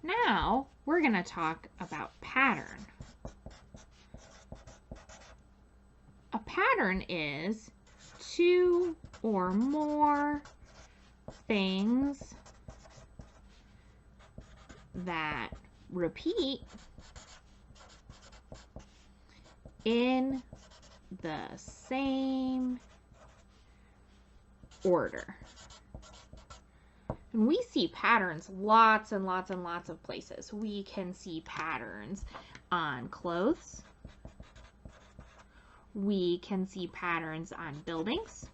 Now we're going to talk about pattern. A pattern is two or more things that repeat in the same order. And we see patterns lots and lots and lots of places. We can see patterns on clothes. We can see patterns on buildings.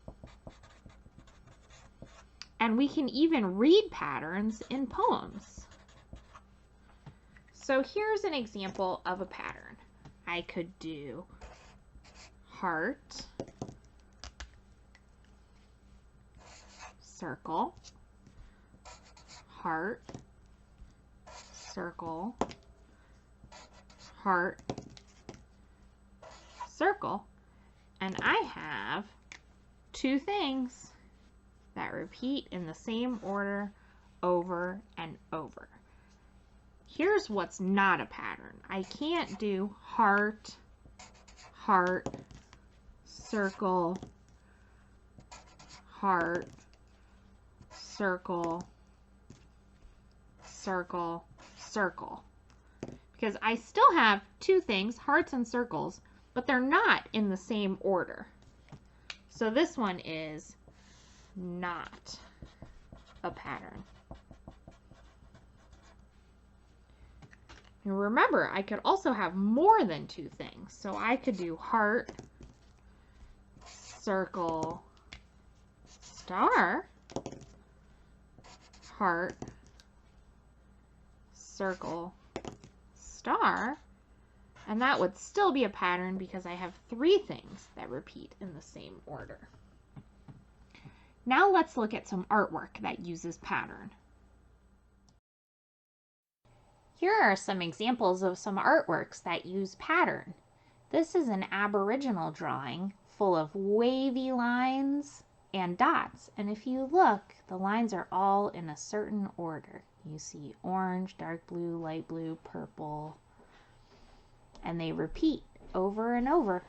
And we can even read patterns in poems. So here's an example of a pattern. I could do heart, circle, heart, circle, heart, circle, and I have two things that repeat in the same order over and over. Here's what's not a pattern. I can't do heart, heart, circle, heart, circle, circle, circle. Because I still have two things, hearts and circles, but they're not in the same order. So this one is not a pattern. And remember, I could also have more than two things. So I could do heart, circle, star, heart, circle, star, and that would still be a pattern because I have three things that repeat in the same order. Now let's look at some artwork that uses pattern. Here are some examples of some artworks that use pattern. This is an Aboriginal drawing full of wavy lines and dots, and if you look, the lines are all in a certain order. You see orange, dark blue, light blue, purple, and they repeat over and over.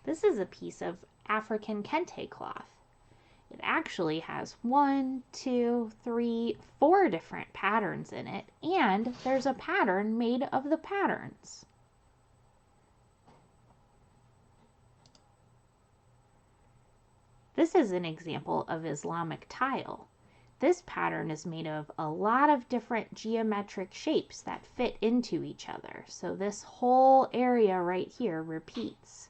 This is a piece of African kente cloth. It actually has 1, 2, 3, 4 different patterns in it, and there's a pattern made of the patterns. This is an example of Islamic tile. This pattern is made of a lot of different geometric shapes that fit into each other. So this whole area right here repeats.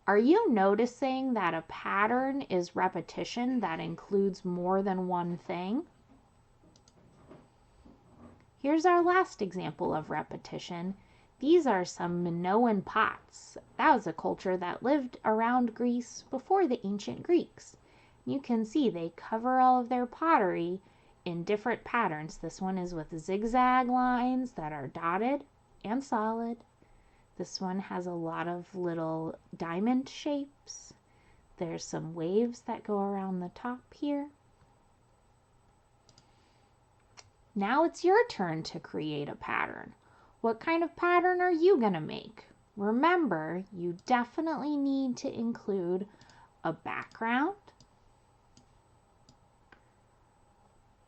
Are you noticing that a pattern is repetition that includes more than one thing? Here's our last example of repetition. These are some Minoan pots. That was a culture that lived around Greece before the ancient Greeks. You can see they cover all of their pottery in different patterns. This one is with zigzag lines that are dotted and solid. This one has a lot of little diamond shapes. There's some waves that go around the top here. Now it's your turn to create a pattern. What kind of pattern are you going to make? Remember, you definitely need to include a background.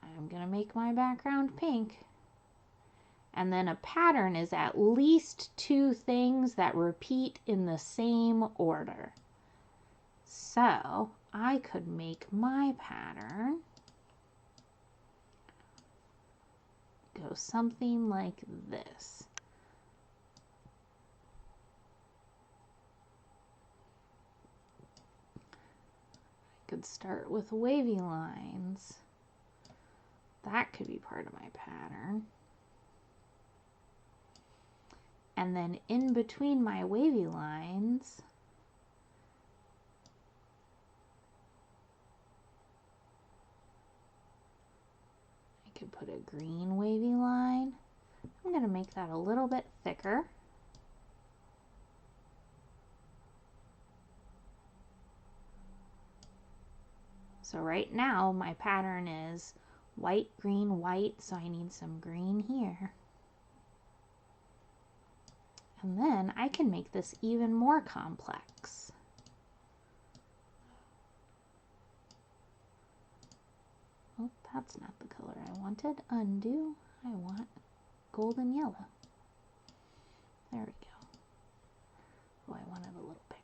I'm going to make my background pink. And then a pattern is at least two things that repeat in the same order. So I could make my pattern go something like this. I could start with wavy lines. That could be part of my pattern. And then in between my wavy lines, I could put a green wavy line. I'm going to make that a little bit thicker. So right now my pattern is white, green, white, so I need some green here. And then I can make this even more complex. Oh, that's not the color I wanted. Undo. I want golden yellow. There we go. Oh, I want it a little bigger.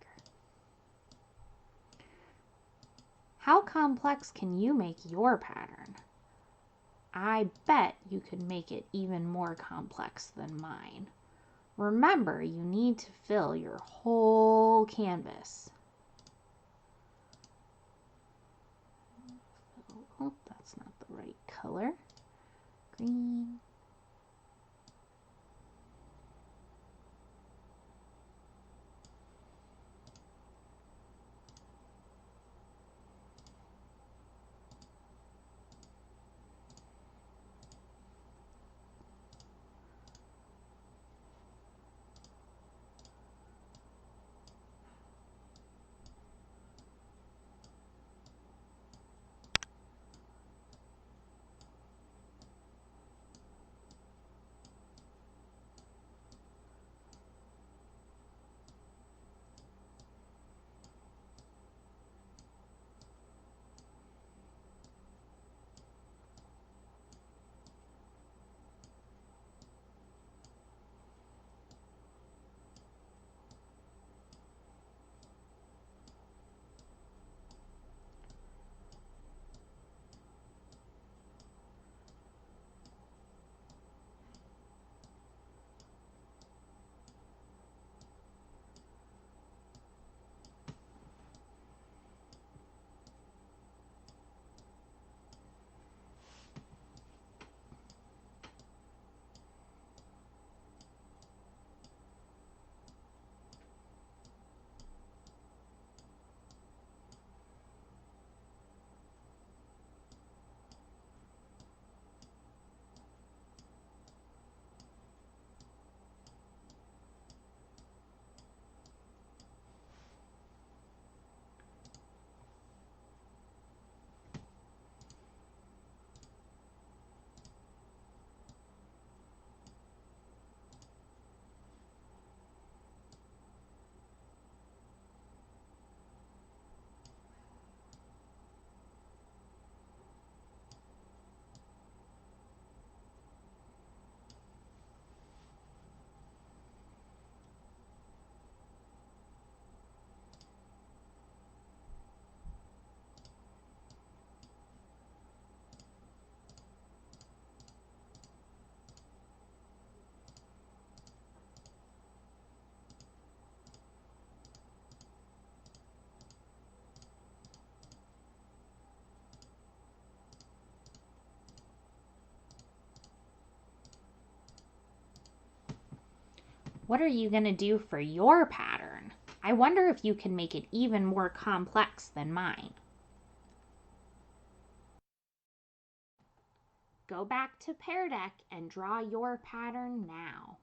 How complex can you make your pattern? I bet you could make it even more complex than mine. Remember, you need to fill your whole canvas. Oh, that's not the right color. Green. What are you going to do for your pattern? I wonder if you can make it even more complex than mine. Go back to Pear Deck and draw your pattern now.